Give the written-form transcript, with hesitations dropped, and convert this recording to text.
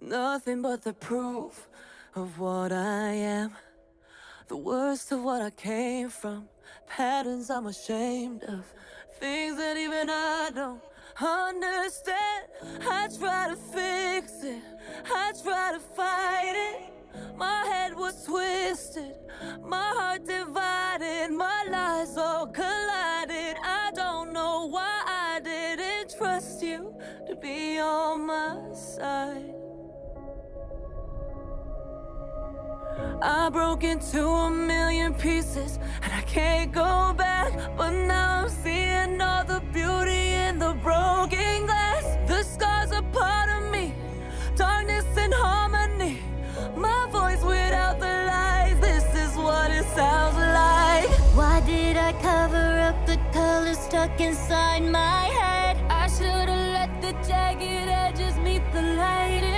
Nothing but the proof of what I am. The worst of what I came from. Patterns I'm ashamed of. Things that even I don't understand. I try to fix it, I try to fight it. My head was twisted, my heart divided, my lies all collided. I don't know why I didn't trust you to be on my side. I broke into a million pieces and I can't go back. But now I'm seeing all the beauty in the broken glass. The scars are part of me, darkness and harmony. My voice without the lies, this is what it sounds like. Why did I cover up the colors stuck inside my head? I should've let the jagged edges meet the light.